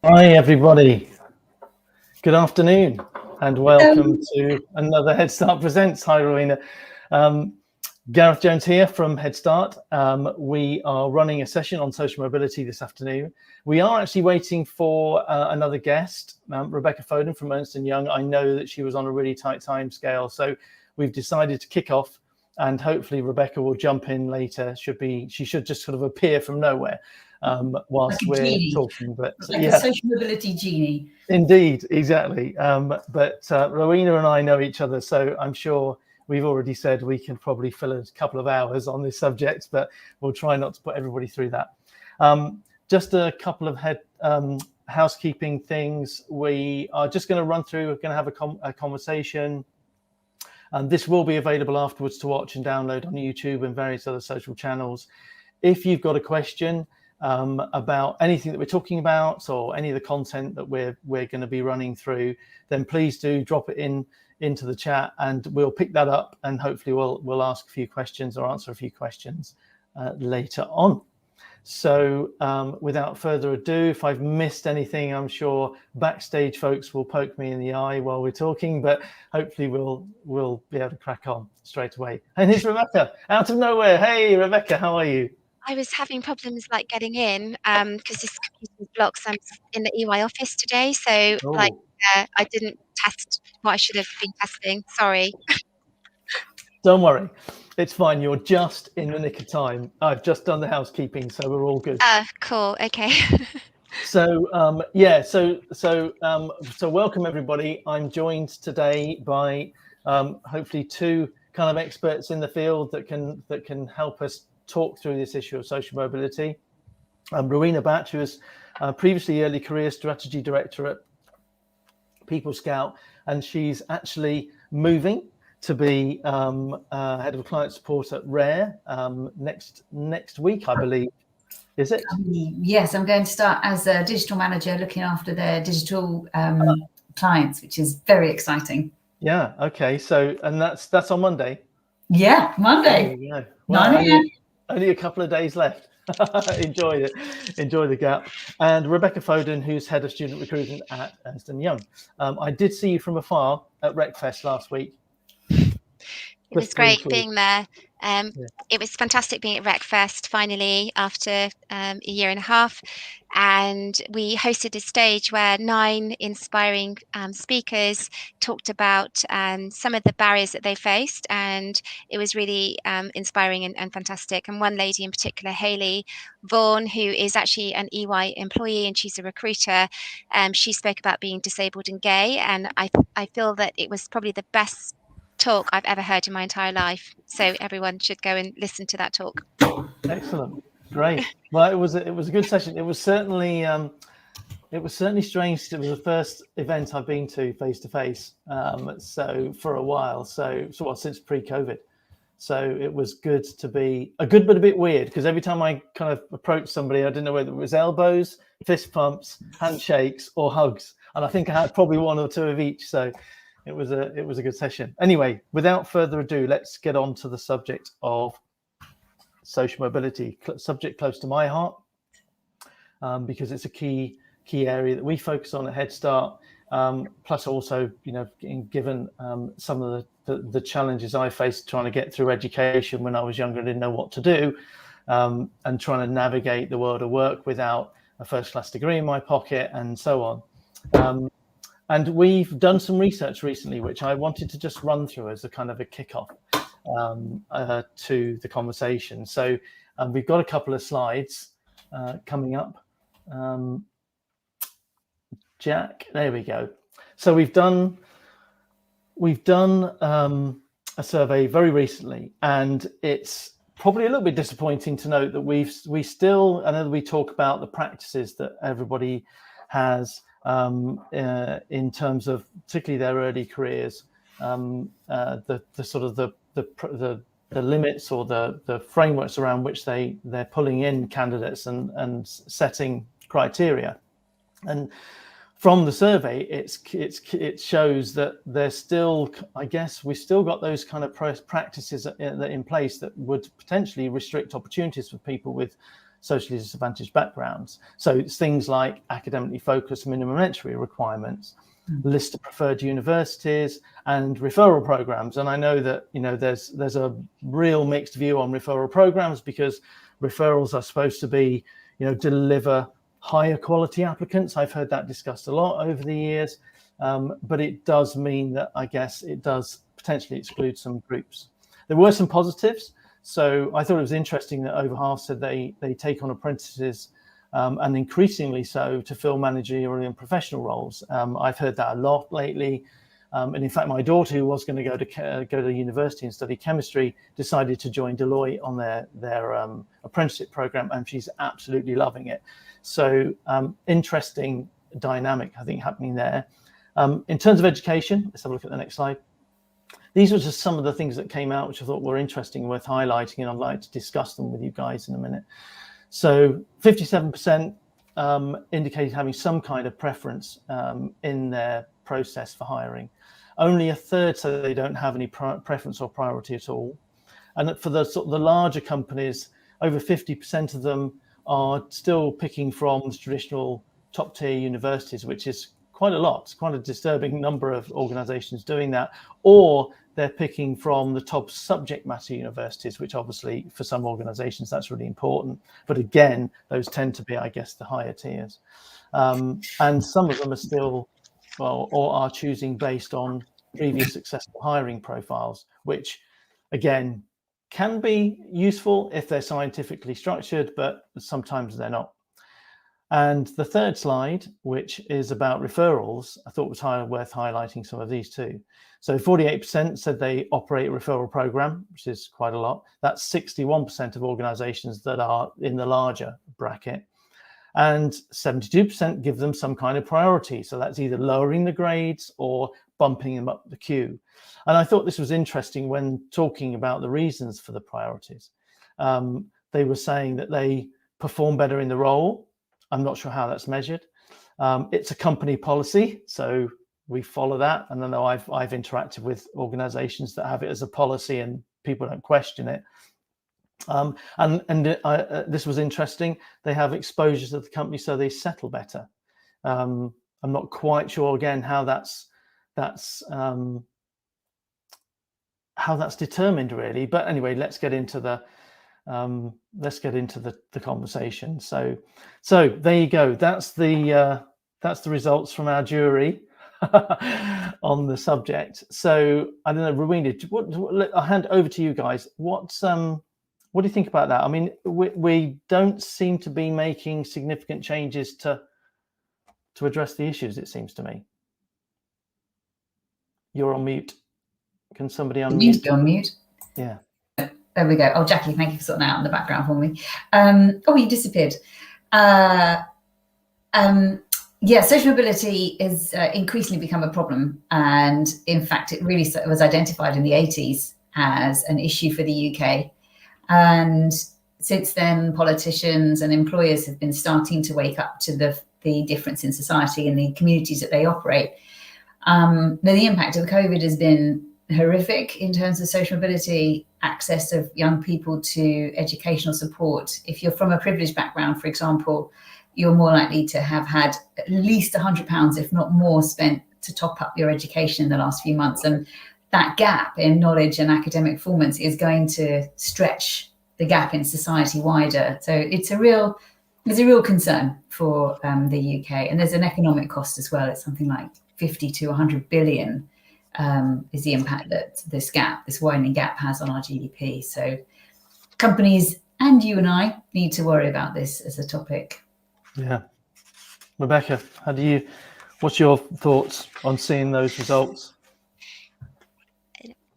Hi everybody, good afternoon and welcome to another Headstart Presents. Hi Rowena. Gareth Jones here from Headstart. We are running a session on social mobility this afternoon. We are actually waiting for another guest, Rebecca Foden from Ernst & Young. I know that she was on a really tight time scale, so we've decided to kick off and hopefully Rebecca will jump in later. She should just sort of appear from nowhere whilst like we're talking, but like a social mobility genie. Indeed, exactly. But Rowena and I know each other, so I'm sure we've already said we can probably fill a couple of hours on this subject, but we'll try not to put everybody through that. Just a couple of housekeeping things. We are just going to run through, we're going to have a conversation. This will be available afterwards to watch and download on YouTube and various other social channels. If you've got a question about anything that we're talking about or any of the content that we're going to be running through, then please do drop it into the chat and we'll pick that up and hopefully we'll ask a few questions or answer a few questions later on. So without further ado, if I've missed anything, I'm sure backstage folks will poke me in the eye while we're talking, but hopefully we'll be able to crack on straight away. And here's Rebecca out of nowhere. Hey Rebecca, how are you? I was having problems like getting in because this computer blocks. I'm in the EY office today, so I didn't test what I should have been testing. Sorry. Don't worry, it's fine. You're just in the nick of time. I've just done the housekeeping, so we're all good. Cool. Okay. So so welcome everybody. I'm joined today by hopefully two kind of experts in the field that can help us talk through this issue of social mobility. Rowena, who was previously Early Career Strategy Director at People Scout, and she's actually moving to be head of client support at Rare next week, I believe. Is it? Yes, I'm going to start as a digital manager looking after their digital clients, which is very exciting. Yeah. Okay. So, and that's on Monday. Yeah, Monday. There you go. Well, only a couple of days left. Enjoy the gap. And Rebecca Foden, who's head of student recruitment at Ernst & Young. I did see you from afar at RecFest last week. It was great being there. It was fantastic being at RecFest finally after a year and a half. And we hosted a stage where 9 inspiring speakers talked about some of the barriers that they faced. And it was really inspiring and fantastic. And one lady in particular, Hayley Vaughan, who is actually an EY employee and she's a recruiter, she spoke about being disabled and gay. And I feel that it was probably the best talk I've ever heard in my entire life, so everyone should go and listen to that talk. Excellent, great. Well, it was a good session. It was certainly strange. It was the first event I've been to face to face, so for a while. So since pre-COVID. So it was good to be good, but a bit weird because every time I kind of approached somebody, I didn't know whether it was elbows, fist pumps, handshakes, or hugs, and I think I had probably one or two of each. So. It was a good session. Anyway, without further ado, let's get on to the subject of social mobility, subject close to my heart, because it's a key area that we focus on at Headstart. Plus, also, given some of the challenges I faced trying to get through education when I was younger, I didn't know what to do, and trying to navigate the world of work without a first-class degree in my pocket, and so on. And we've done some research recently, which I wanted to just run through as a kind of a kickoff to the conversation. So we've got a couple of slides coming up. Jack, there we go. So we've done a survey very recently, and it's probably a little bit disappointing to note that we still, I know that we talk about the practices that everybody has in terms of particularly their early careers, the sort of the limits or the frameworks around which they're pulling in candidates and setting criteria. And from the survey, it shows that there's still, I guess, we've still got those kind of practices in place that would potentially restrict opportunities for people with socially disadvantaged backgrounds. So it's things like academically focused minimum entry requirements, list of preferred universities, and referral programs. And I know that, you know, there's a real mixed view on referral programs, because referrals are supposed to be, you know, deliver higher quality applicants. I've heard that discussed a lot over the years, but it does mean that, I guess, it does potentially exclude some groups. There were some positives. So I thought it was interesting that over half said they take on apprentices, and increasingly so, to fill managerial and professional roles. I've heard that a lot lately. And in fact, my daughter, who was going to go to university and study chemistry, decided to join Deloitte on their apprenticeship program, and she's absolutely loving it. So interesting dynamic, I think, happening there. In terms of education, let's have a look at the next slide. These were just some of the things that came out, which I thought were interesting, worth highlighting, and I'd like to discuss them with you guys in a minute. So 57% indicated having some kind of preference in their process for hiring. Only a third said they don't have any preference or priority at all. And for the sort of the larger companies, over 50% of them are still picking from the traditional top tier universities, which is quite a lot. It's quite a disturbing number of organizations doing that, or they're picking from the top subject matter universities, which obviously for some organizations that's really important. But again, those tend to be, I guess, the higher tiers. And some of them are still, well, or are choosing based on previous successful hiring profiles, which again can be useful if they're scientifically structured, but sometimes they're not. And the third slide, which is about referrals, I thought was worth highlighting some of these too. So 48% said they operate a referral program, which is quite a lot. That's 61% of organizations that are in the larger bracket. And 72% give them some kind of priority. So that's either lowering the grades or bumping them up the queue. And I thought this was interesting when talking about the reasons for the priorities. They were saying that they perform better in the role. I'm not sure how that's measured. It's a company policy, so we follow that. And I know I've interacted with organizations that have it as a policy and people don't question it. This was interesting. They have exposures to the company, so they settle better. I'm not quite sure again how that's determined really. But anyway, let's get into the conversation. So there you go. That's the results from our jury on the subject. So I don't know, Rowena, I'll hand over to you guys. What do you think about that? I mean, we don't seem to be making significant changes to address the issues, it seems to me. You're on mute. Can somebody unmute? You need to be on mute. Yeah. There we go. Oh, Jackie, thank you for sorting out in the background for me. Oh, you disappeared. Yeah, social mobility is increasingly become a problem. And in fact, it really was identified in the 80s as an issue for the UK. And since then, politicians and employers have been starting to wake up to the difference in society and the communities that they operate. The impact of COVID has been horrific in terms of social mobility, access of young people to educational support. If you're from a privileged background, for example, you're more likely to have had at least £100, if not more, spent to top up your education in the last few months. And that gap in knowledge and academic performance is going to stretch the gap in society wider. So it's a real concern for the UK. And there's an economic cost as well. It's something like 50 to 100 billion is the impact that this widening gap has on our GDP. So companies and you and I need to worry about this as a topic. Yeah. Rebecca, what's your thoughts on seeing those results?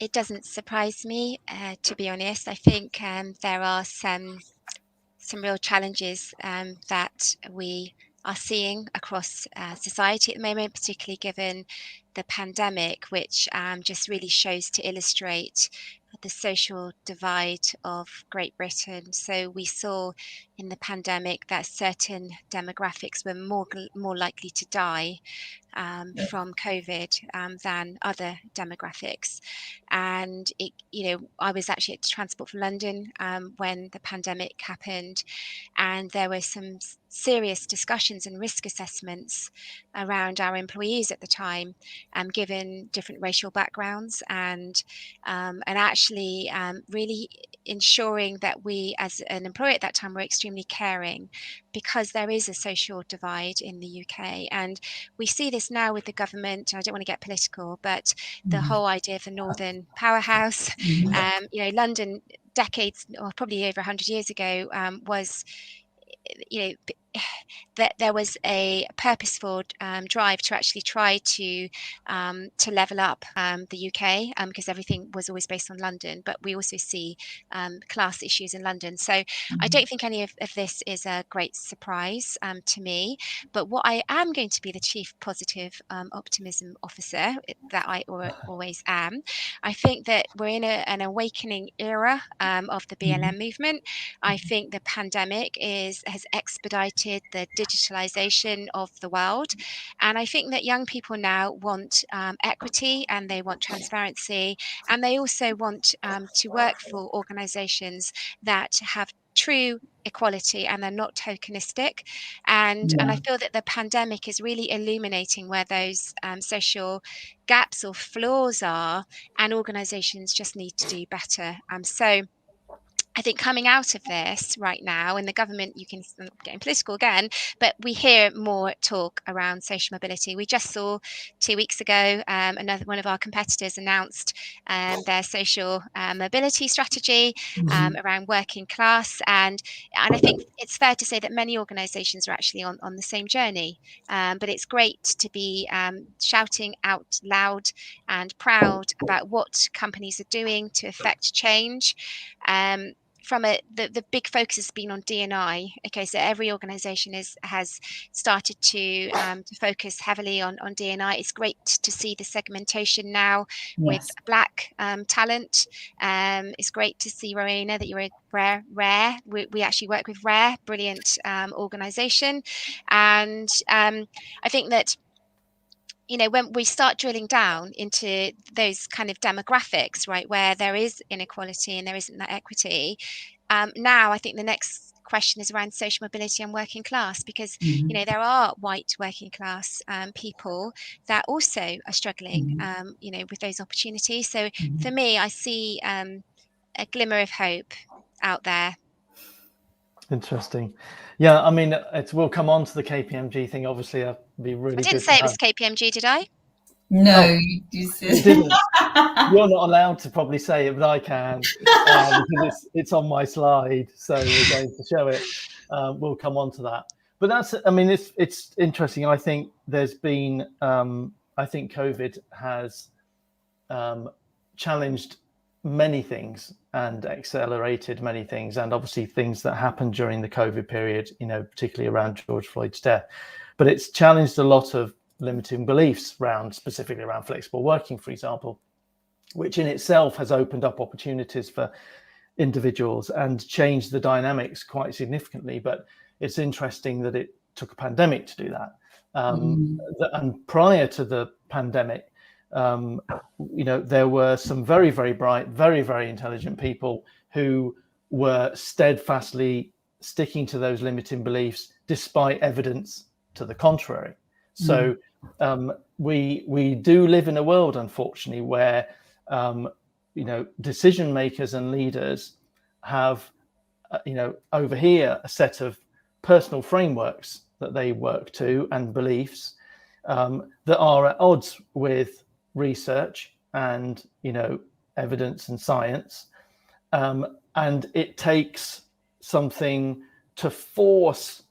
It doesn't surprise me, to be honest. I think there are some real challenges that we are seeing across society at the moment, particularly given the pandemic, which just really shows to illustrate the social divide of Great Britain. So we saw in the pandemic that certain demographics were more likely to die from COVID than other demographics. And I was actually at Transport for London when the pandemic happened, and there were some serious discussions and risk assessments around our employees at the time, given different racial backgrounds, and actually really ensuring that we as an employer at that time were extremely caring, because there is a social divide in the UK. And we see this now with the government. I don't want to get political, but the whole idea of the Northern Powerhouse, London decades, or probably over 100 years ago, was, that there was a purposeful drive to actually try to level up the UK, because everything was always based on London, but we also see class issues in London. So I don't think any of this is a great surprise to me, but what I am going to be the chief positive optimism officer that I always am. I think that we're in an awakening era of the BLM movement. I think the pandemic has expedited the digitalization of the world, and I think that young people now want equity, and they want transparency, and they also want to work for organizations that have true equality and they're not tokenistic. And I feel that the pandemic is really illuminating where those social gaps or flaws are, and organizations just need to do better. So I think coming out of this right now in the government, you can get political again, but we hear more talk around social mobility. We just saw 2 weeks ago, another one of our competitors announced their social mobility strategy around working class. And I think it's fair to say that many organisations are actually on the same journey. But it's great to be shouting out loud and proud about what companies are doing to affect change. From the big focus has been on D&I. Okay, so every organisation has started to focus heavily on D&I. It's great to see the segmentation now with Black talent. It's great to see, Rowena, that you're a Rare. We actually work with Rare, brilliant organisation, and I think that when we start drilling down into those kind of demographics, right, where there is inequality and there isn't that equity, now I think the next question is around social mobility and working class, because there are white working class people that also are struggling with those opportunities. So for me, I see a glimmer of hope out there. Interesting. Yeah, I mean, we'll come on to the KPMG thing. Obviously, it'd be really good. I didn't say it was KPMG, did I? No, you didn't. You're not allowed to probably say it, but I can, because it's on my slide, so we're going to show it. We'll come on to that. But it's interesting. I think there's been, I think COVID has challenged many things and accelerated many things, and obviously things that happened during the COVID period, particularly around George Floyd's death. But it's challenged a lot of limiting beliefs specifically around flexible working, for example, which in itself has opened up opportunities for individuals and changed the dynamics quite significantly. But it's interesting that it took a pandemic to do that. And prior to the pandemic, there were some very, very bright, very, very intelligent people who were steadfastly sticking to those limiting beliefs despite evidence to the contrary. So we do live in a world, unfortunately, where decision makers and leaders have over here a set of personal frameworks that they work to and beliefs that are at odds with research and evidence and science, and it takes something to force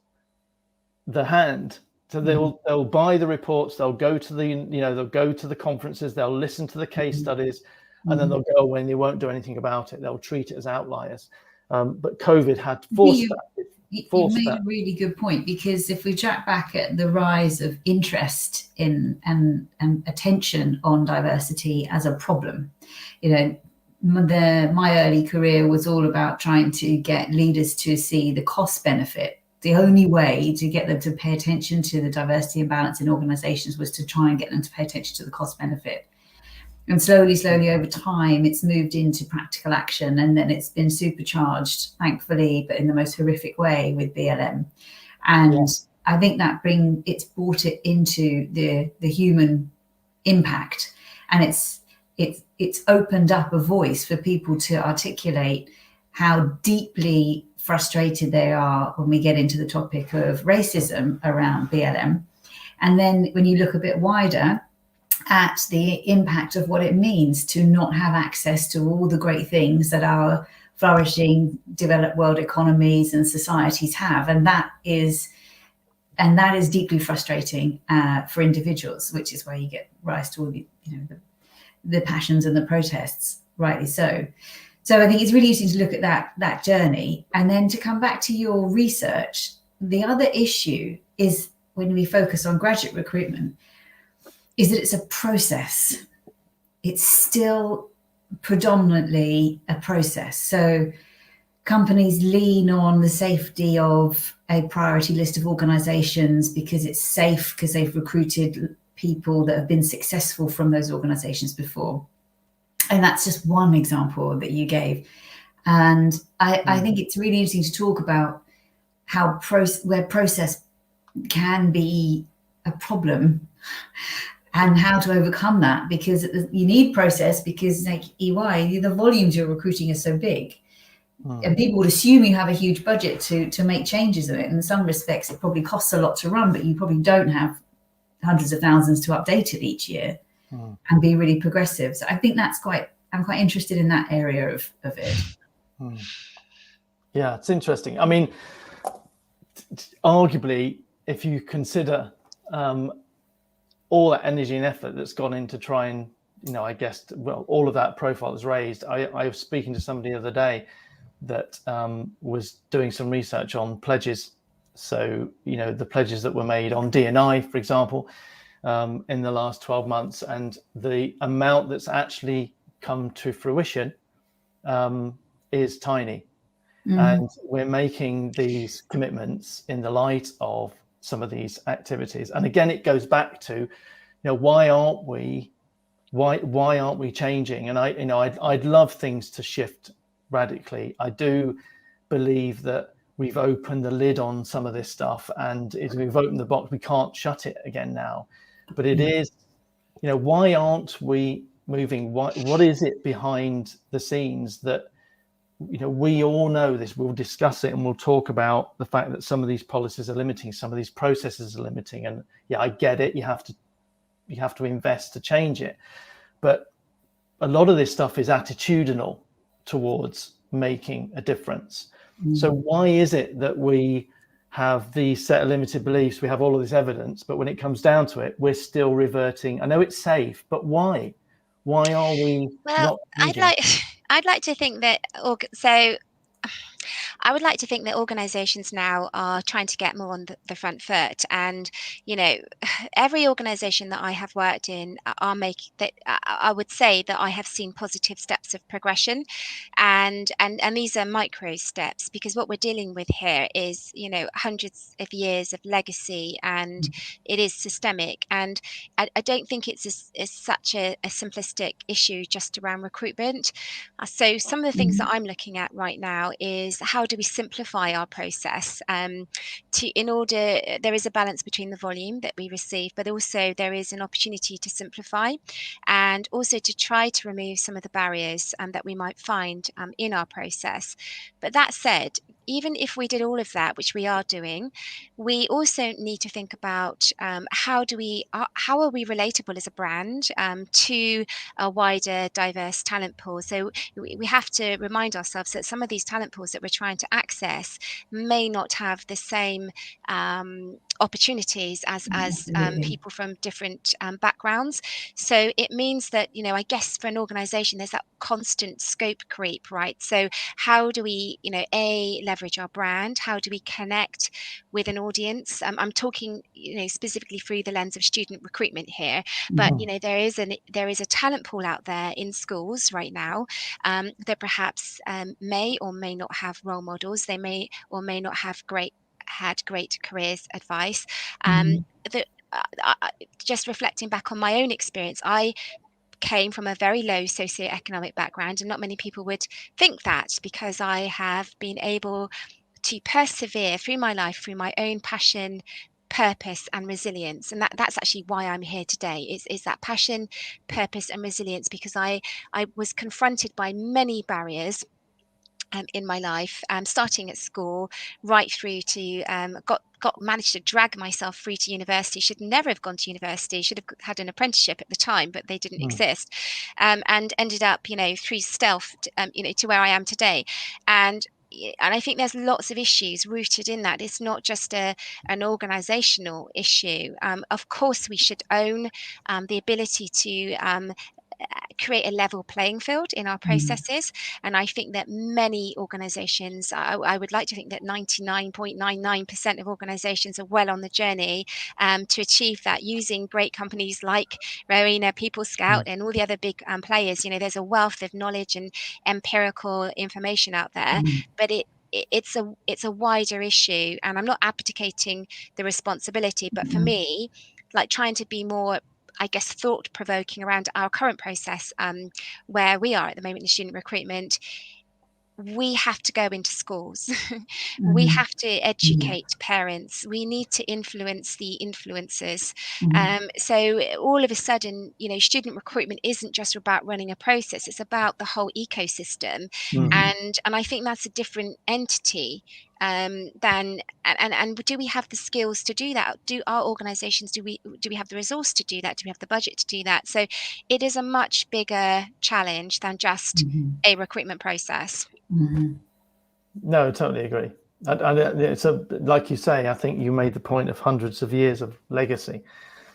the hand. So they'll buy the reports, they'll go to the conferences, they'll listen to the case studies, and then they'll go away and they won't do anything about it. They'll treat it as outliers. But COVID had forced that. You made a really good point, because if we track back at the rise of interest in and attention on diversity as a problem, my early career was all about trying to get leaders to see the cost benefit. The only way to get them to pay attention to the diversity and balance in organizations was to try and get them to pay attention to the cost benefit. And slowly over time, it's moved into practical action, and then it's been supercharged, thankfully, but in the most horrific way with BLM. And I think that it's brought it into the human impact, and it's opened up a voice for people to articulate how deeply frustrated they are when we get into the topic of racism around BLM. And then when you look a bit wider at the impact of what it means to not have access to all the great things that our flourishing developed world economies and societies have, and that is deeply frustrating for individuals, which is why you get rise to all the passions and the protests, rightly so. So I think it's really interesting to look at that journey, and then to come back to your research. The other issue is, when we focus on graduate recruitment, is that it's a process. It's still predominantly a process. So companies lean on the safety of a priority list of organizations because it's safe, because they've recruited people that have been successful from those organizations before. And that's just one example that you gave. And I think it's really interesting to talk about how where process can be a problem and how to overcome that, because you need process, because like EY, the volumes you're recruiting are so big. And people would assume you have a huge budget to make changes in it. In some respects, it probably costs a lot to run, but you probably don't have hundreds of thousands to update it each year and be really progressive. So I think I'm quite interested in that area of it. Yeah, it's interesting. I mean, arguably, if you consider all that energy and effort that's gone into try and, I guess, all of that profile is raised. I was speaking to somebody the other day that was doing some research on pledges. So, the pledges that were made on D&I, for example, in the last 12 months, and the amount that's actually come to fruition is tiny. And we're making these commitments in the light of some of these activities. And again, it goes back to, why aren't we changing? And I'd love things to shift radically. I do believe that we've opened the lid on some of this stuff, and if we've opened the box, we can't shut it again now. But it is, why aren't we moving? What is it behind the scenes that, we all know this? We'll discuss it, and we'll talk about the fact that some of these policies are limiting, some of these processes are limiting, and I get it. You have to invest to change it, but a lot of this stuff is attitudinal towards making a difference. So why is it that we have these set of limited beliefs? We have all of this evidence, but when it comes down to it, we're still reverting. I know it's safe, but why? Why are we not changing? I'd like to think that I would like to think that organisations now are trying to get more on the front foot, and every organisation that I have worked in are making that. I would say that I have seen positive steps of progression, and these are micro steps, because what we're dealing with here is hundreds of years of legacy, and it is systemic. And I don't think it's such a simplistic issue just around recruitment. So some of the things that I'm looking at right now is, how do we simplify our process there is a balance between the volume that we receive, but also there is an opportunity to simplify, and also to try to remove some of the barriers that we might find in our process. But that said, even if we did all of that, which we are doing, we also need to think about how are we relatable as a brand to a wider, diverse talent pool. So we have to remind ourselves that some of these talent pools that we're trying to access may not have the same opportunities as people from different backgrounds. So it means that, you know, I guess for an organization there's that constant scope creep, right? So how do we, you know, leverage our brand? How do we connect with an audience? I'm talking, you know, specifically through the lens of student recruitment here, but you know, there is a talent pool out there in schools right now that perhaps may or may not have role models. They may or may not have had great careers advice. That just reflecting back on my own experience, I came from a very low socioeconomic background, and not many people would think that, because I have been able to persevere through my life through my own passion, purpose and resilience. And that's actually why I'm here today, is that passion, purpose and resilience, because I was confronted by many barriers in my life, starting at school right through to managed to drag myself through to university. Should never have gone to university, should have had an apprenticeship at the time, but they didn't exist, and ended up, you know, through stealth, you know, to where I am today. And I think there's lots of issues rooted in that. It's not just an organizational issue. Of course, we should own the ability to create a level playing field in our processes. And I think that many organizations, I would like to think that 99.99% of organizations are well on the journey to achieve that, using great companies like Rowena, People Scout and all the other big players. You know, there's a wealth of knowledge and empirical information out there, but it's a wider issue, and I'm not abdicating the responsibility, but for me, like, trying to be more, I guess, thought-provoking around our current process, where we are at the moment in student recruitment. We have to go into schools. We have to educate parents. We need to influence the influencers. So all of a sudden, you know, student recruitment isn't just about running a process, it's about the whole ecosystem. And I think that's a different entity than and do we have the skills to do that? Do our organizations, do we have the resource to do that? Do we have the budget to do that? So it is a much bigger challenge than just a recruitment process. No, I totally agree. So, like you say, I think you made the point of hundreds of years of legacy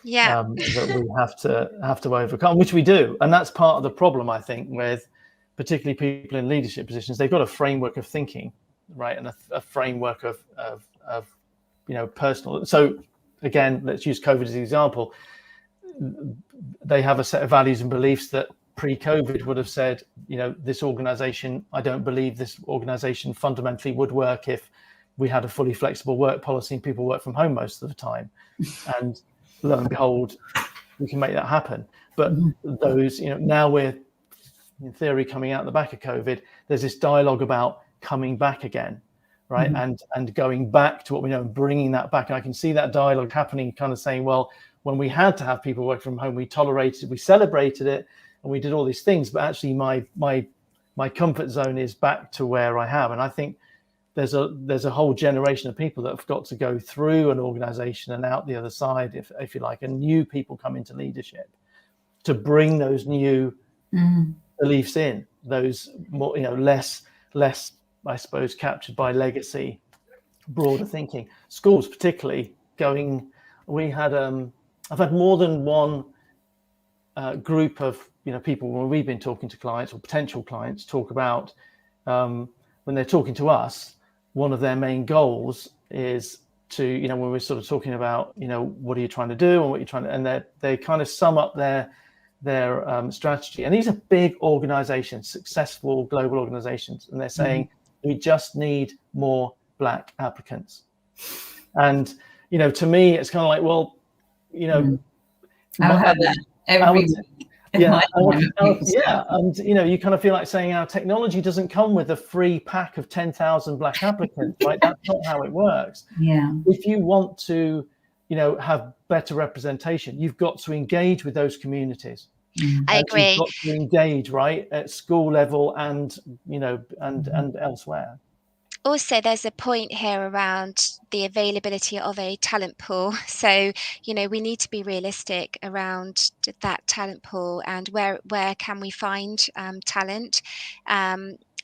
that we have to overcome, which we do, and that's part of the problem, I think, with particularly people in leadership positions. They've got a framework of thinking, right, and a framework of you know, personal. So again, let's use COVID as an example. They have a set of values and beliefs that pre-COVID would have said, you know, this organization, I don't believe this organization fundamentally would work if we had a fully flexible work policy and people work from home most of the time. And lo and behold, we can make that happen. But those, you know, now we're in theory coming out the back of COVID, there's this dialogue about coming back again, right? And going back to what we know and bringing that back. And I can see that dialogue happening, kind of saying, well, when we had to have people work from home, we tolerated, we celebrated it, and we did all these things, but actually my comfort zone is back to where I have. And I think there's a whole generation of people that have got to go through an organization and out the other side, if you like, and new people come into leadership to bring those new beliefs in, those more, you know, less, I suppose, captured by legacy, broader thinking. Schools particularly we had, I've had more than one group of, you know, people when we've been talking to clients or potential clients talk about when they're talking to us, one of their main goals is to, you know, when we're sort of talking about, you know, what are you trying to do and what you're trying to, and they kind of sum up their strategy. And these are big organizations, successful global organizations, and they're saying we just need more Black applicants. And, you know, to me, it's kind of like, well, you know, I've heard that every week. And you know, you kind of feel like saying our technology doesn't come with a free pack of 10,000 Black applicants, right? That's not how it works. If you want to, you know, have better representation, you've got to engage with those communities. I agree. You've got to engage, right, at school level and, you know, and elsewhere. Also, there's a point here around the availability of a talent pool. So, you know, we need to be realistic around that talent pool and where can we find talent.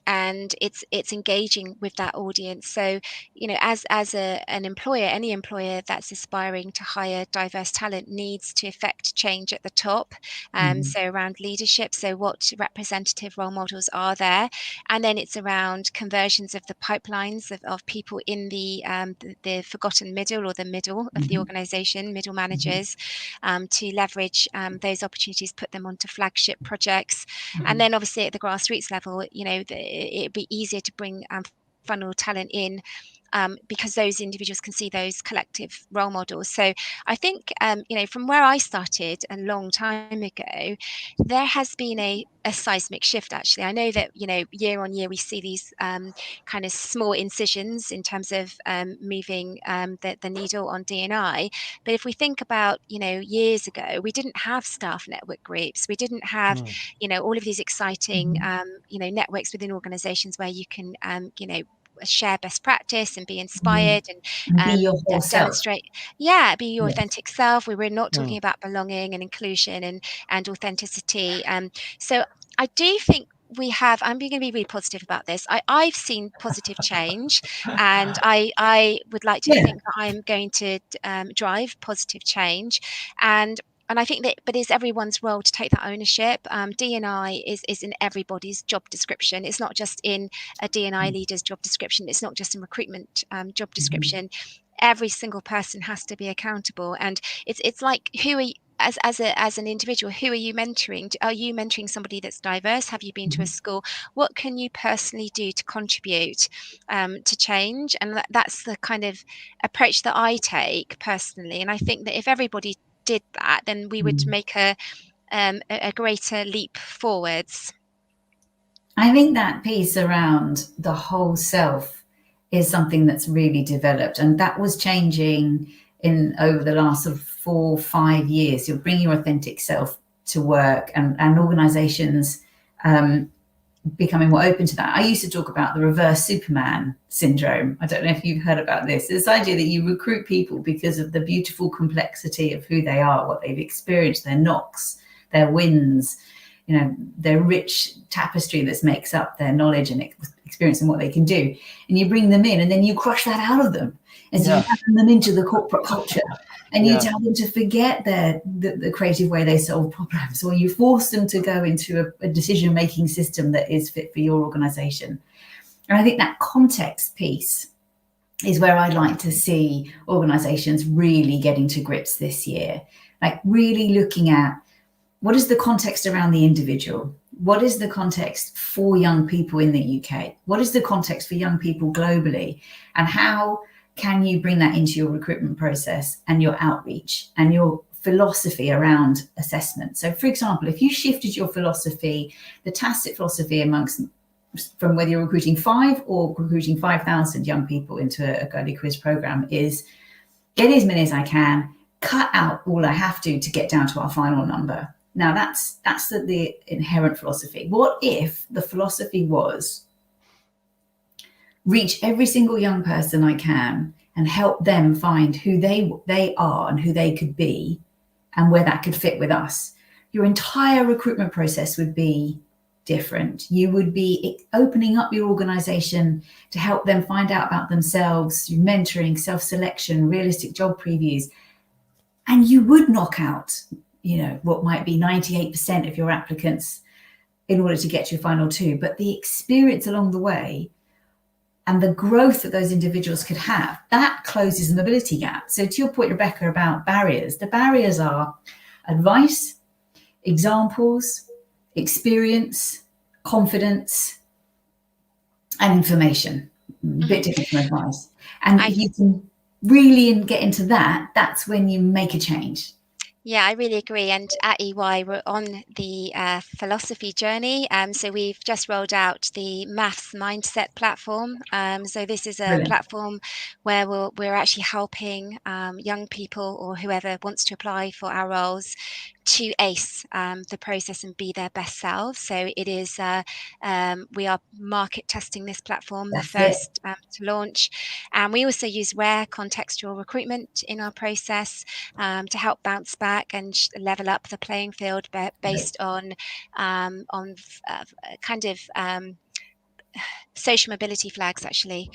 and it's engaging with that audience. So, you know, as an employer, any employer that's aspiring to hire diverse talent needs to effect change at the top. So around leadership, so what representative role models are there, and then it's around conversions of the pipelines of people in the forgotten middle, or the middle of the organization, middle managers, to leverage those opportunities, put them onto flagship projects. And then obviously at the grassroots level, you know, it'd be easier to bring funnel talent in, because those individuals can see those collective role models. So I think, you know, from where I started a long time ago, there has been a seismic shift, actually. I know that, you know, year on year we see these kind of small incisions in terms of moving the needle on D&I. But if we think about, you know, years ago, we didn't have staff network groups. We didn't have, you know, all of these exciting, you know, networks within organizations where you can, you know, share best practice and be inspired and be your whole demonstrate self. Be your authentic self. We were not talking about belonging and inclusion and authenticity. So I do think we have, I'm going to be really positive about this. I've seen positive change, and I would like to think that I'm going to drive positive change. And I think that, but it's everyone's role to take that ownership. D&I is in everybody's job description. It's not just in a D&I leader's job description. It's not just in recruitment job description. Every single person has to be accountable. And it's like, who are you, as an individual, who are you mentoring? Are you mentoring somebody that's diverse? Have you been to a school? What can you personally do to contribute to change? And that's the kind of approach that I take personally. And I think that if everybody did that, then we would make a greater leap forwards. I think that piece around the whole self is something that's really developed, and that was changing in over the last sort of 4 or 5 years. You'll bring your authentic self to work, and organizations becoming more open to that. I used to talk about the reverse Superman syndrome. I don't know if you've heard about this. This idea that you recruit people because of the beautiful complexity of who they are, what they've experienced, their knocks, their wins, you know, their rich tapestry that makes up their knowledge and experience and what they can do. And you bring them in, and then you crush that out of them. And so you turn them into the corporate culture, and you tell them to forget the creative way they solve problems, or you force them to go into a decision-making system that is fit for your organization. And I think that context piece is where I'd like to see organizations really getting to grips this year, like really looking at what is the context around the individual? What is the context for young people in the UK? What is the context for young people globally? And how can you bring that into your recruitment process and your outreach and your philosophy around assessment? So, for example, if you shifted your philosophy, the tacit philosophy from whether you're recruiting 5 or recruiting 5,000 young people into a Girly Quiz program, is get as many as I can, cut out all I have to get down to our final number. Now, that's the inherent philosophy. What if the philosophy was reach every single young person I can and help them find who they are and who they could be and where that could fit with us? Your entire recruitment process would be different. You would be opening up your organization to help them find out about themselves through mentoring, self-selection, realistic job previews. And you would knock out, you know, what might be 98% of your applicants in order to get to your final 2. But the experience along the way and the growth that those individuals could have, that closes the mobility gap. So to your point, Rebecca, about barriers, the barriers are advice, examples, experience, confidence, and information. A bit different from advice. And if you can really get into that, that's when you make a change. Yeah, I really agree. And at EY, we're on the philosophy journey. So we've just rolled out the Maths Mindset platform. So this is a platform where we're actually helping young people or whoever wants to apply for our roles to ace the process and be their best selves. So it is, we are market testing this platform, the first to launch. And we also use rare contextual recruitment in our process to help bounce back and level up the playing field based on kind of social mobility flags, actually.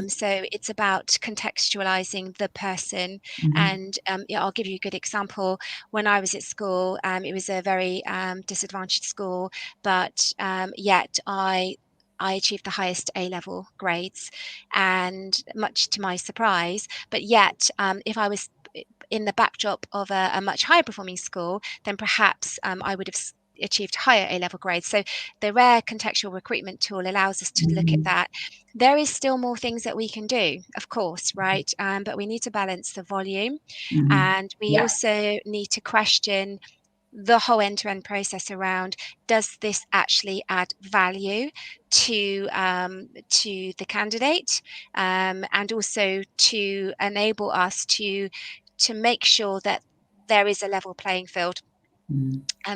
So it's about contextualizing the person. And yeah, I'll give you a good example. When I was at school, it was a very disadvantaged school, but yet I achieved the highest A-level grades, and much to my surprise. But yet, if I was in the backdrop of a much higher performing school, then perhaps I would have achieved higher A-level grades. So the rare contextual recruitment tool allows us to look at that. There is still more things that we can do, of course, right? But we need to balance the volume, and we also need to question the whole end-to-end process around, does this actually add value to the candidate, and also to enable us to make sure that there is a level playing field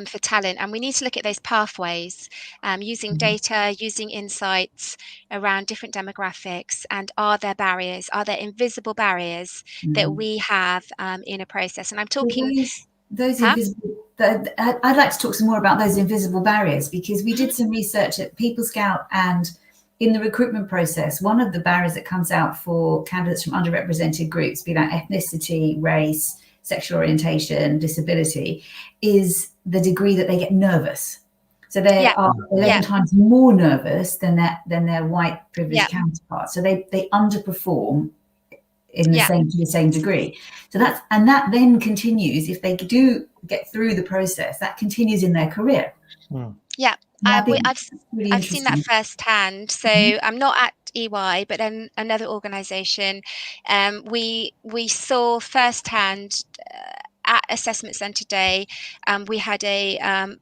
for talent. And we need to look at those pathways, using data, using insights around different demographics. And are there barriers? Are there invisible barriers that we have in a process? And I'm talking those invisible. I'd like to talk some more about those invisible barriers, because we did some research at People Scout, and in the recruitment process, one of the barriers that comes out for candidates from underrepresented groups, be that ethnicity, race, sexual orientation, disability, is the degree that they get nervous. So they are 11 times more nervous than their white privileged counterparts. So they underperform in the same degree. So that then continues, if they do get through the process, that continues in their career. I've seen that firsthand. So I'm not at EY, but then another organisation, we saw firsthand at Assessment Centre Day. We had a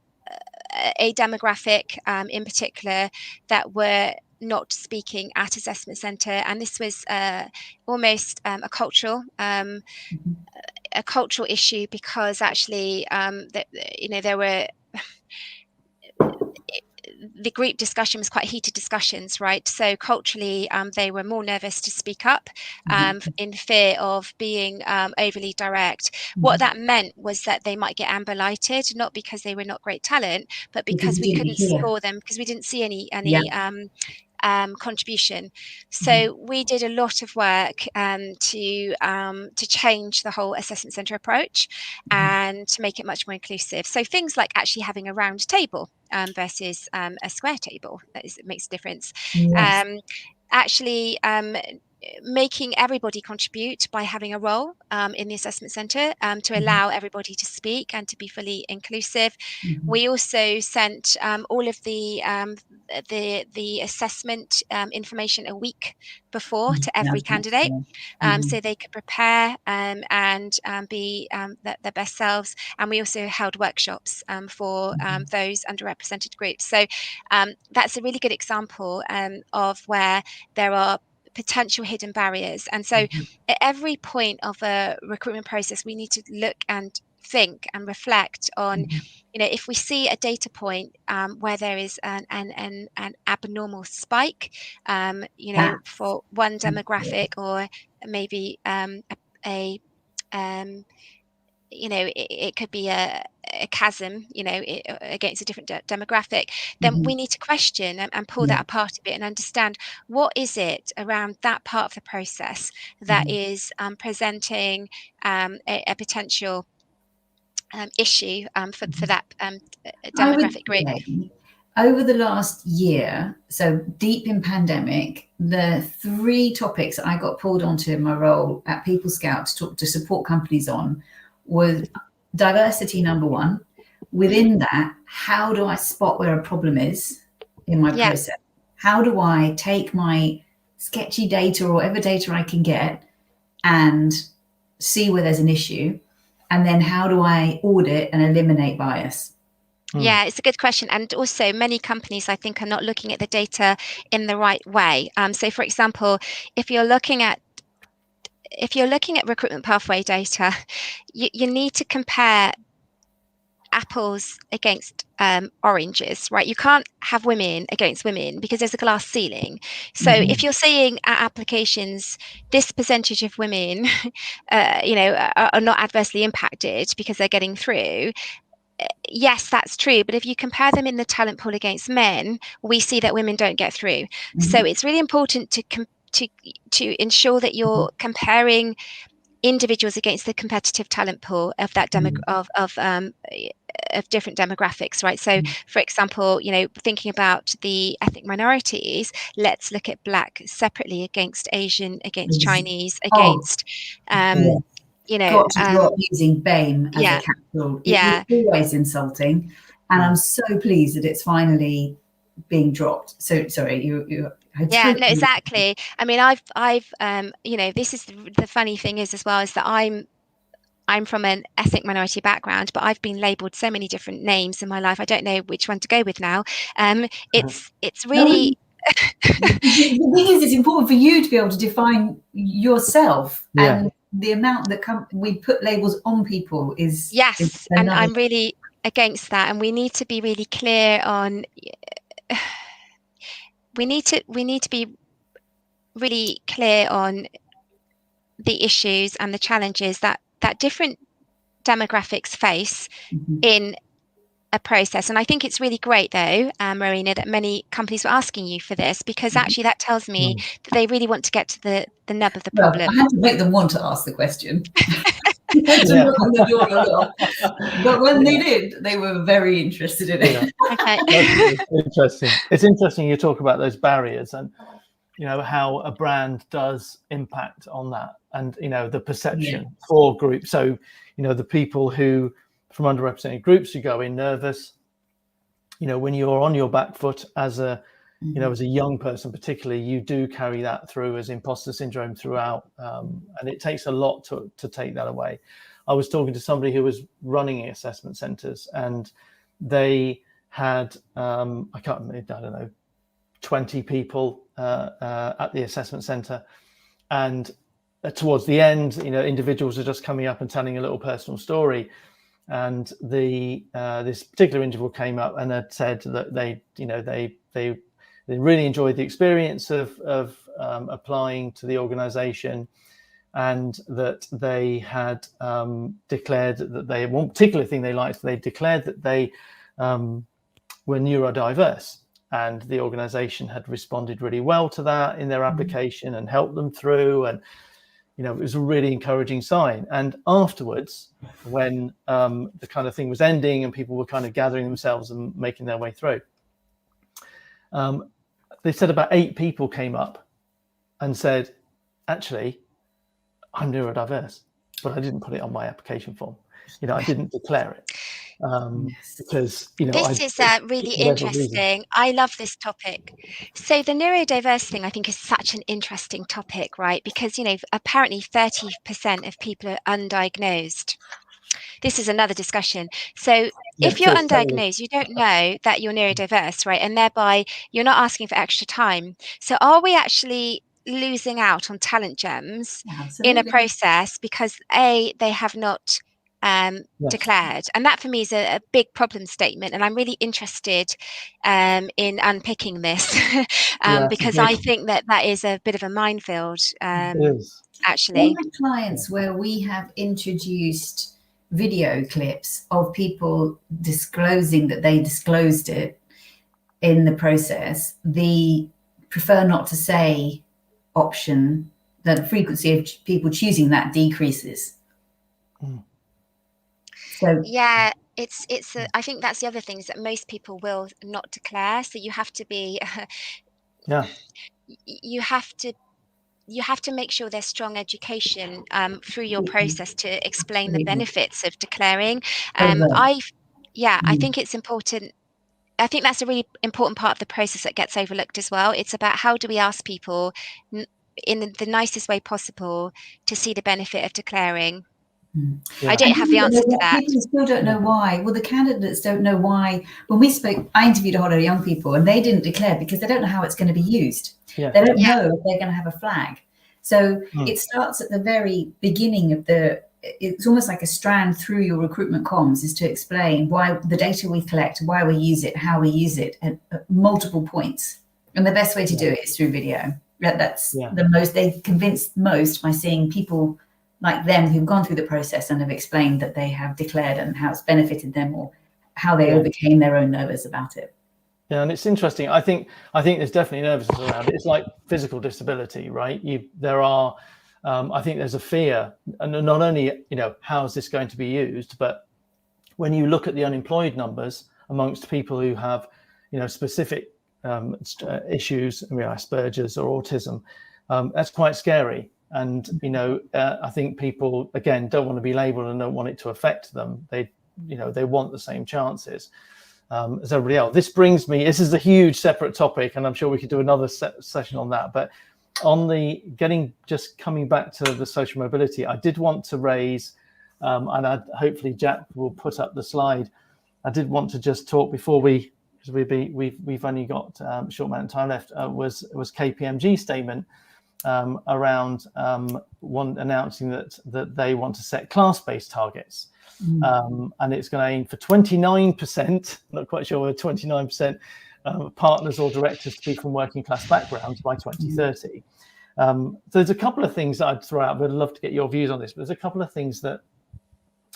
demographic in particular that were not speaking at Assessment Centre, and this was almost a cultural issue, because actually there were the group discussion was quite heated discussions, right? So culturally, they were more nervous to speak up in fear of being overly direct. What that meant was that they might get amber lighted, not because they were not great talent, but because we couldn't score them, because we didn't see any contribution. So we did a lot of work to change the whole assessment centre approach and to make it much more inclusive. So things like actually having a round table versus a square table, it makes a difference. Actually making everybody contribute by having a role in the assessment centre to allow everybody to speak and to be fully inclusive. We also sent all of the assessment information a week before to every candidate, so they could prepare and be their best selves. And we also held workshops for those underrepresented groups. So that's a really good example of where there are potential hidden barriers. And so at every point of a recruitment process, we need to look and think and reflect on, if we see a data point where there is an abnormal spike, for one demographic, or maybe it could be a chasm, against a different demographic, then we need to question and pull that apart a bit and understand what is it around that part of the process that is presenting a potential issue for that demographic group. Over the last year, so deep in pandemic, the 3 topics I got pulled onto in my role at People Scout to support companies on was diversity, number 1. Within that, how do I spot where a problem is in my process? How do I take my sketchy data or whatever data I can get and see where there's an issue? And then how do I audit and eliminate bias? Yeah, it's a good question. And also many companies, I think, are not looking at the data in the right way. So for example, if you're looking at recruitment pathway data, you need to compare apples against oranges, right? You can't have women against women because there's a glass ceiling. So if you're saying at applications, this percentage of women, are not adversely impacted because they're getting through, yes, that's true. But if you compare them in the talent pool against men, we see that women don't get through. So it's really important to ensure that you're comparing individuals against the competitive talent pool of that of different demographics, right? So, for example, thinking about the ethnic minorities, let's look at Black separately against Asian, against Chinese, against, got to drop using BAME as a capital. It was always insulting, and I'm so pleased that it's finally being dropped. So sorry, you. No, exactly. I mean, I've this is the funny thing is as well, is that I'm from an ethnic minority background, but I've been labelled so many different names in my life. I don't know which one to go with now. It's really. The thing is, it's important for you to be able to define yourself, and the amount that we put labels on people is and I'm really against that. And we need to be really clear on. We need to be really clear on the issues and the challenges that different demographics face in a process. And I think it's really great though, Rowena, that many companies were asking you for this, because actually that tells me that they really want to get to the nub of the problem. I had to make them want to ask the question. Knock on the door a lot. But when they did, they were very interested in it. Okay. That's interesting. It's interesting you talk about those barriers and how a brand does impact on that, and the perception for groups. So the people who from underrepresented groups who go in nervous, when you're on your back foot as a as a young person particularly, you do carry that through as imposter syndrome throughout, and it takes a lot to take that away. I was talking to somebody who was running assessment centres, and they had I don't know, 20 people at the assessment centre, and towards the end, individuals are just coming up and telling a little personal story, and this particular individual came up and had said that they really enjoyed the experience of applying to the organisation, and that they had declared that one particular thing they liked, they declared that they were neurodiverse, and the organisation had responded really well to that in their application and helped them through, and it was a really encouraging sign. And afterwards, when the kind of thing was ending and people were kind of gathering themselves and making their way through, they said about 8 people came up and said, actually, I'm neurodiverse, but I didn't put it on my application form. I didn't declare it. Because this is really interesting. I love this topic. So the neurodiverse thing, I think, is such an interesting topic, right? Because apparently 30% of people are undiagnosed. This is another discussion. So if you're undiagnosed, you don't know that you're neurodiverse, right? And thereby you're not asking for extra time. So are we actually losing out on talent gems in a process because they have not declared? And that for me is a big problem statement, and I'm really interested in unpicking this because I think that is a bit of a minefield. Actually, all the clients where we have introduced video clips of people disclosing that they disclosed it in the process, the prefer not to say option, the frequency of people choosing that decreases. So yeah, it's I think that's the other thing, is that most people will not declare. So you have to be you have to make sure there's strong education through your process to explain the benefits of declaring. I think it's important. I think that's a really important part of the process that gets overlooked as well. It's about how do we ask people in the nicest way possible to see the benefit of declaring. I don't have the answer to that. People still don't know why. Well, the candidates don't know why. When we spoke, I interviewed a whole lot of young people, and they didn't declare because they don't know how it's going to be used. They don't know if they're going to have a flag. So it starts at the very beginning of it's almost like a strand through your recruitment comms, is to explain why the data we collect, why we use it, how we use it at multiple points. And the best way to do it is through video. That's the most, they've convinced most by seeing people like them who've gone through the process and have explained that they have declared and how it's benefited them, or how they overcame their own nerves about it. Yeah, and it's interesting. I think there's definitely nervousness around it. It's like physical disability, right? I think there's a fear, and not only, how is this going to be used, but when you look at the unemployed numbers amongst people who have, specific issues, Asperger's or autism, that's quite scary. And, I think people, again, don't want to be labeled and don't want it to affect them. They want the same chances as everybody else. This is a huge separate topic, and I'm sure we could do another session on that. But on coming back to the social mobility, I did want to raise, and hopefully Jack will put up the slide. I did want to just talk before we've only got a short amount of time left. Was KPMG statement around one announcing that they want to set class-based targets, and it's going to aim for 29%. Not quite sure whether 29%. Partners or directors to be from working class backgrounds by 2030. So there's a couple of things that I'd throw out, but I'd love to get your views on this. But there's a couple of things that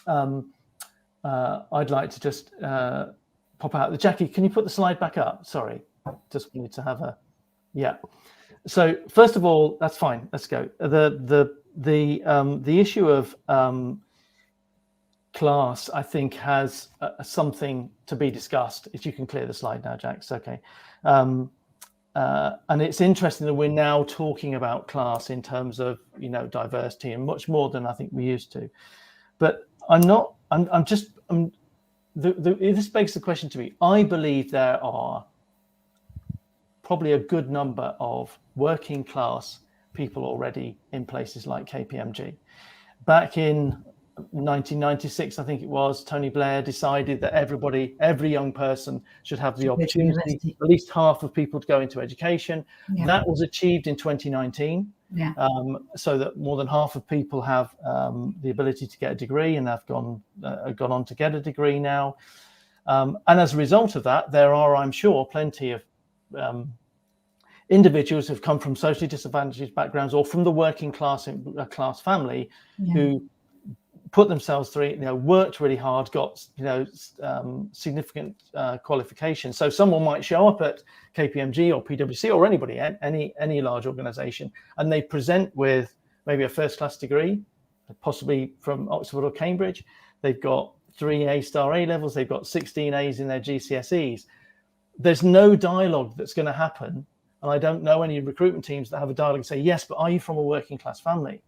I'd like to just pop out. Jackie, can you put the slide back up? Sorry, just wanted to have a, yeah. So first of all, that's fine. Let's go. The issue of class, I think, has something to be discussed. If you can clear the slide now, Jack, it's okay. And it's interesting that we're now talking about class in terms of, diversity, and much more than I think we used to. But this begs the question to me. I believe there are probably a good number of working class people already in places like KPMG. Back in 1996, I think it was, Tony Blair decided that every young person should have the opportunity, at least half of people, to go into education. Yeah. That was achieved in 2019. Yeah. So that more than half of people have the ability to get a degree and have gone on to get a degree now. And as a result of that, there are, I'm sure, plenty of individuals who've come from socially disadvantaged backgrounds or from the working class family, who put themselves through, worked really hard, got, significant qualifications. So someone might show up at KPMG or PwC or anybody, any large organization, and they present with maybe a first-class degree, possibly from Oxford or Cambridge. They've got 3 A-star A-levels. They've got 16 A's in their GCSEs. There's no dialogue that's going to happen. And I don't know any recruitment teams that have a dialogue and say, yes, but are you from a working class family?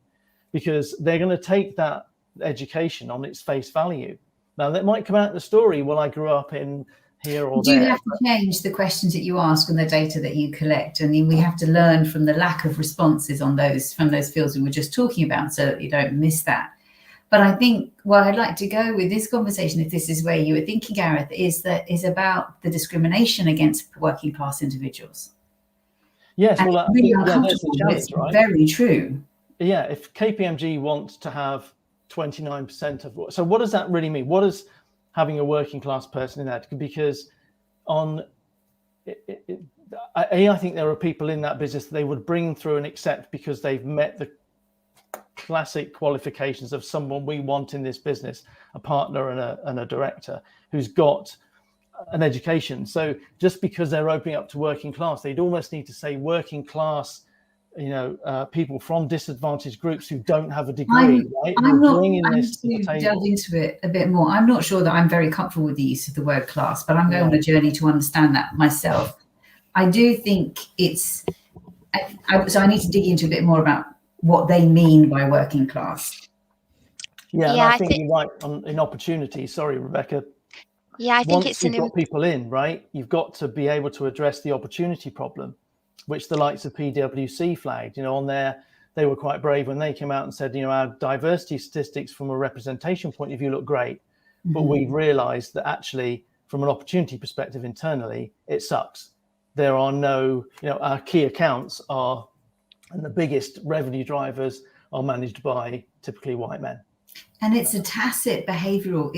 Because they're going to take that education on its face value. Now, that might come out in the story, well, I grew up in here or there. Do you have to change the questions that you ask and the data that you collect? I mean, we have to learn from the lack of responses from those fields we were just talking about, so that you don't miss that. But I think what I'd like to go with this conversation, if this is where you were thinking, Gareth, is about the discrimination against working class individuals. Yes, and well, really there's the challenge, right? Very true. Yeah, if KPMG wants to have 29% of, so what does that really mean? What is having a working class person in that? Because I think there are people in that business that they would bring through and accept because they've met the classic qualifications of someone we want in this business, a partner and a director who's got an education. So just because they're opening up to working class, they'd almost need to say working class, people from disadvantaged groups who don't have a degree, right? I'm not to delve into it a bit more. I'm not sure that I'm very comfortable with the use of the word class, but I'm going on a journey to understand that myself. I do think so I need to dig into a bit more about what they mean by working class. Yeah, and I think you're right in opportunity. Sorry, Rebecca. Yeah, I think once you've got people in, right, you've got to be able to address the opportunity problem, which the likes of PwC flagged. On there, they were quite brave when they came out and said, our diversity statistics from a representation point of view look great, but we've realized that actually from an opportunity perspective internally, it sucks. There are no, our key accounts are, and the biggest revenue drivers are managed by typically white men. And it's a tacit behavioural.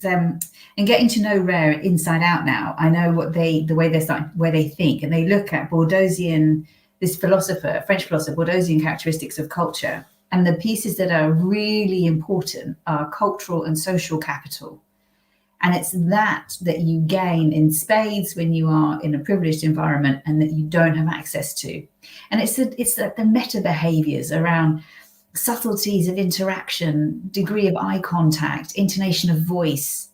And getting to know Rare inside out now, I know where they think, and they look at Bordosian, this philosopher, French philosopher, Bordosian characteristics of culture, and the pieces that are really important are cultural and social capital. And it's that you gain in spades when you are in a privileged environment and that you don't have access to. And it's the meta behaviors around subtleties of interaction, degree of eye contact, intonation of voice,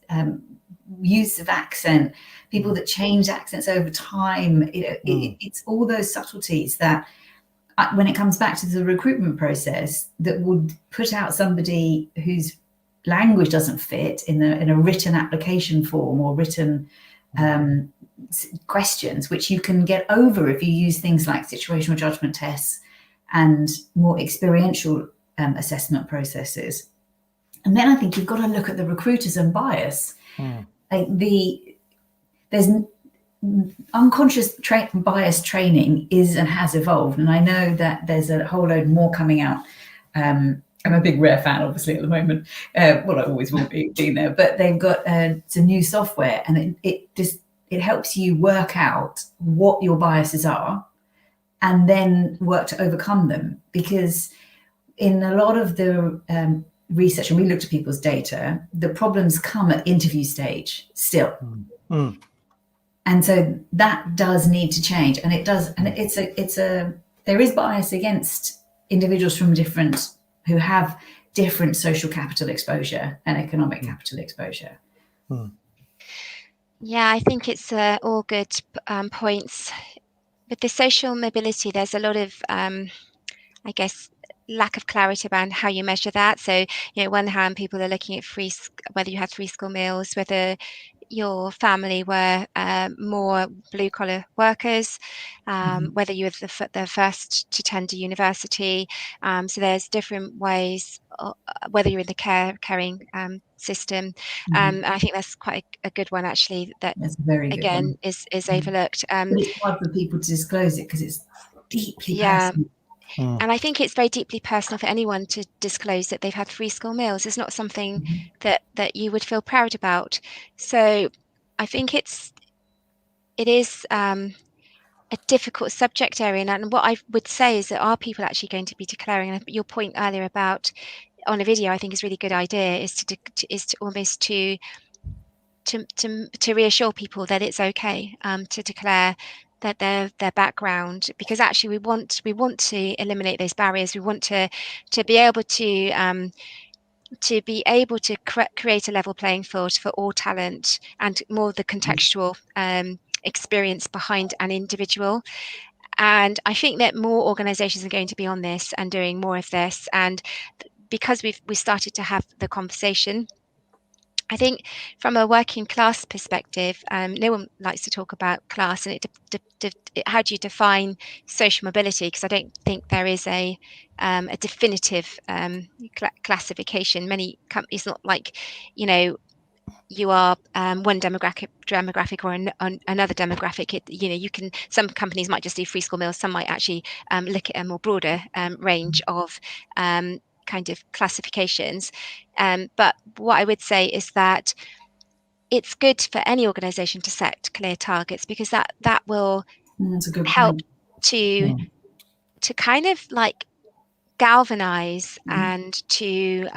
use of accent, people that change accents over time. It's all those subtleties that, when it comes back to the recruitment process, that would put out somebody whose language doesn't fit in a written application form or written questions, which you can get over if you use things like situational judgment tests and more experiential assessment processes. And then I think you've got to look at the recruiters and bias. Like there's unconscious bias training is and has evolved, and I know that there's a whole load more coming out. I'm a big Rare fan, obviously, at the moment. Well, I always will be being there, but they've got some new software, and it helps you work out what your biases are and then work to overcome them. Because in a lot of the research, and we looked at people's data, the problems come at interview stage still. And so that does need to change. And it does, and there is bias against individuals who have different social capital exposure and economic capital exposure. Yeah, I think it's all good points. With the social mobility, there's a lot of, I guess, lack of clarity around how you measure that. So, on one hand, people are looking at whether you had free school meals, whether your family were more blue collar workers, whether you were the first to attend a university. So there's different ways, whether you're in the caring system. I think that's quite a good one, actually, that that's a very good again one. is overlooked. But it's hard for people to disclose it because it's deeply personal. And I think it's very deeply personal for anyone to disclose that they've had free school meals. It's not something that you would feel proud about. So I think it is a difficult subject area. And what I would say is that are people actually going to be declaring? And your point earlier about on a video, I think is a really good idea, is to almost to reassure people that it's okay to declare that their background, because actually we want to eliminate those barriers. We want to be able to create a level playing field for all talent and more of the contextual experience behind an individual. And I think that more organizations are going to be on this and doing more of this. And because we started to have the conversation, I think from a working class perspective, no one likes to talk about class, and how do you define social mobility? Because I don't think there is a definitive classification. Many companies, not like, you are one demographic or another demographic. You can. Some companies might just do free school meals. Some might actually look at a more broader range of kind of classifications. But what I would say is that it's good for any organization to set clear targets, because that will help to kind of like galvanize and to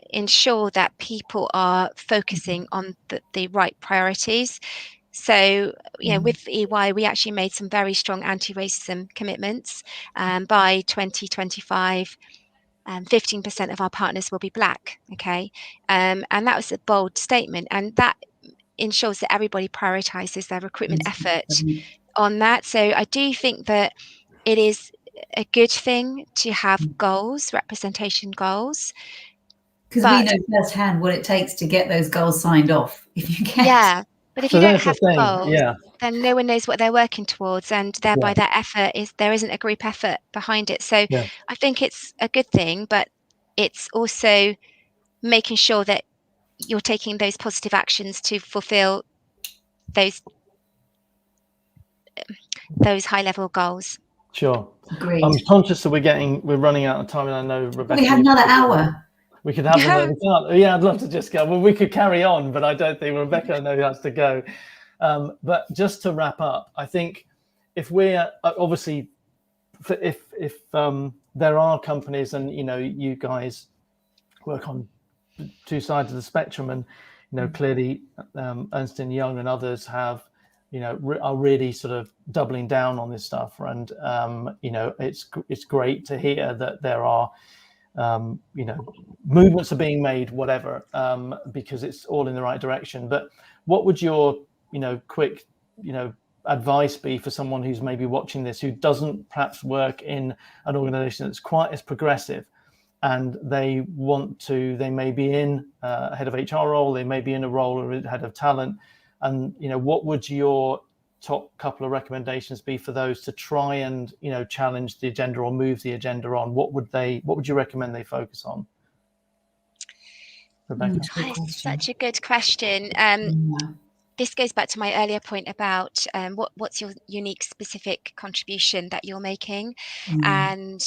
ensure that people are focusing on the right priorities. So, with EY, we actually made some very strong anti-racism commitments. By 2025, 15% of our partners will be Black. Okay, and that was a bold statement, and that ensures that everybody prioritises their recruitment effort on that. So I do think that it is a good thing to have goals, representation goals. Because we know firsthand what it takes to get those goals signed off. But if you don't have goals, then no one knows what they're working towards, and thereby that effort there isn't a group effort behind it. So I think it's a good thing, but it's also making sure that you're taking those positive actions to fulfill those high level goals. Sure. Agreed. I'm conscious that we're running out of time, and I know Rebecca. We had another hour. We could have another. Yeah, I'd love to just go. Well, we could carry on, but I don't think Rebecca, I know, has to go. But just to wrap up, I think if we're obviously, if there are companies, and you guys work on two sides of the spectrum, and clearly Ernst & Young and others have are really sort of doubling down on this stuff, and it's great to hear that there are movements are being made, whatever, because it's all in the right direction. But what would your quick advice be for someone who's maybe watching this, who doesn't perhaps work in an organization that's quite as progressive, and they may be in a head of HR role, they may be in a role or head of talent, and what would your top couple of recommendations be for those to try and challenge the agenda or move the agenda on? What would you recommend they focus on, Rebecca? That's such a good question. This goes back to my earlier point about what's your unique specific contribution that you're making. And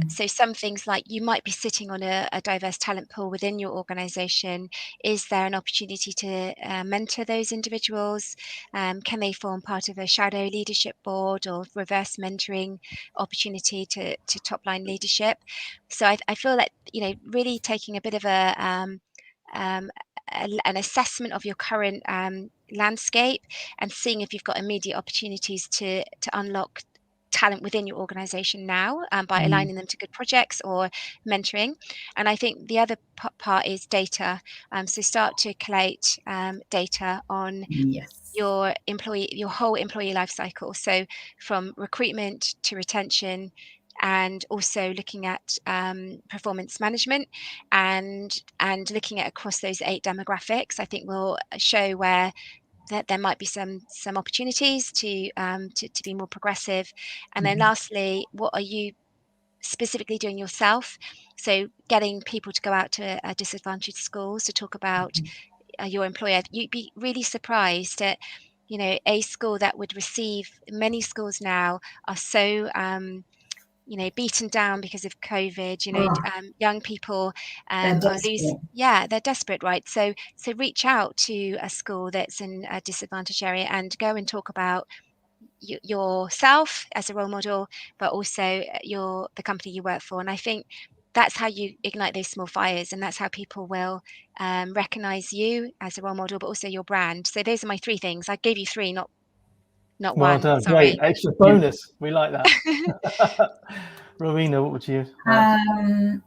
so some things like, you might be sitting on a diverse talent pool within your organization. Is there an opportunity to mentor those individuals? Can they form part of a shadow leadership board or reverse mentoring opportunity to top line leadership? So I feel like, really taking a bit of an assessment of your current landscape and seeing if you've got immediate opportunities to unlock talent within your organization now, by aligning them to good projects or mentoring. And I think the other part is data. So start to collate data on your whole employee life cycle. So from recruitment to retention, and also looking at performance management and looking at across those 8 demographics, I think will show where that there might be some opportunities to be more progressive. And then lastly, what are you specifically doing yourself? So getting people to go out to disadvantaged schools to talk about your employer. You'd be really surprised at a school that would receive. Many schools now are so beaten down because of COVID. Young people are they're desperate, right? So reach out to a school that's in a disadvantaged area and go and talk about yourself as a role model, but also the company you work for. And I think that's how you ignite those small fires, and that's how people will recognize you as a role model, but also your brand. So those are my 3 things. I gave you 3, not well one. Done. Sorry. Great, extra bonus. We like that. Rowena, what would you add?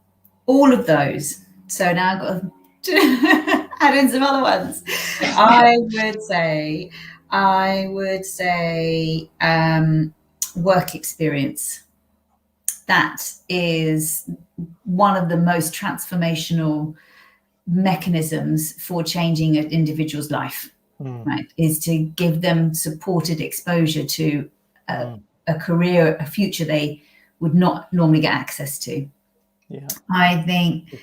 All of those. So now I've got to add in some other ones. I would say work experience. That is one of the most transformational mechanisms for changing an individual's life. Right, is to give them supported exposure to a career, a future they would not normally get access to. I think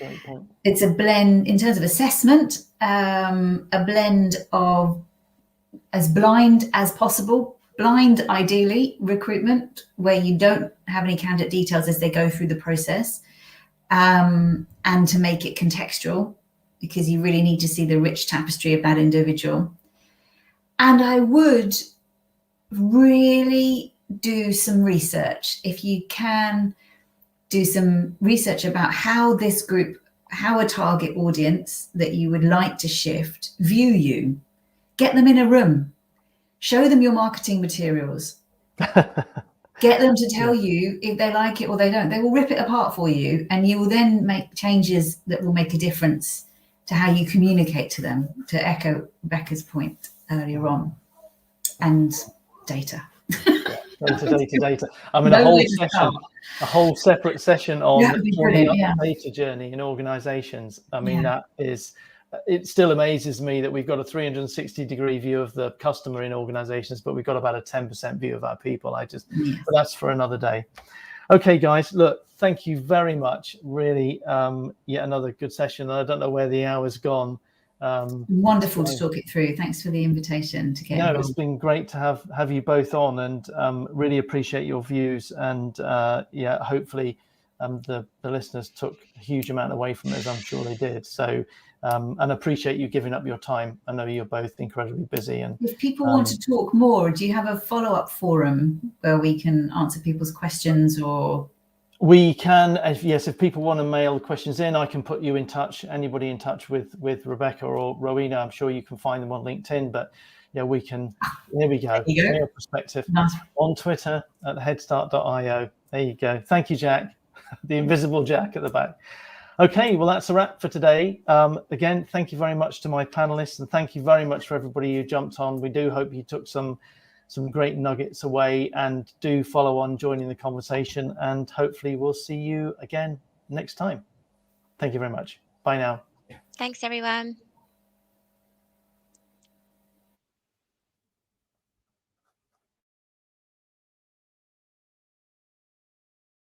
it's a blend in terms of assessment, a blend of as blind as possible, blind ideally recruitment, where you don't have any candidate details as they go through the process, and to make it contextual, because you really need to see the rich tapestry of that individual. And I would really do some research. If you can, do some research about how this group, how a target audience that you would like to shift view you. Get them in a room. Show them your marketing materials. Get them to tell you if they like it or they don't. They will rip it apart for you, and you will then make changes that will make a difference to how you communicate to them, to echo Becca's point earlier on. And data. Data. I mean, a whole separate session on the data journey in organizations. I mean, it still amazes me that we've got a 360-degree view of the customer in organizations, but we've got about a 10% view of our people. But that's for another day. Okay, guys, look, thank you very much. Really, yet another good session. I don't know where the hour's gone. Wonderful to talk it through. Thanks for the invitation to get involved. It's been great to have you both on, and really appreciate your views. And hopefully the listeners took a huge amount away from this. I'm sure they did. So and appreciate you giving up your time. I know you're both incredibly busy. And if people want to talk more, do you have a follow-up forum where we can answer people's questions? Or We can, if people want to mail questions in, I can put you in touch, anybody in touch with Rebecca or Rowena. I'm sure you can find them on LinkedIn, but yeah, we can, there we go. Your perspective. Nice. On Twitter at headstart.io. There you go. Thank you, Jack. The invisible Jack at the back. Okay, well, that's a wrap for today. Again, thank you very much to my panelists, and thank you very much for everybody who jumped on. We do hope you took some great nuggets away, and do follow on joining the conversation, and hopefully we'll see you again next time. Thank you very much. Bye now. Thanks, everyone.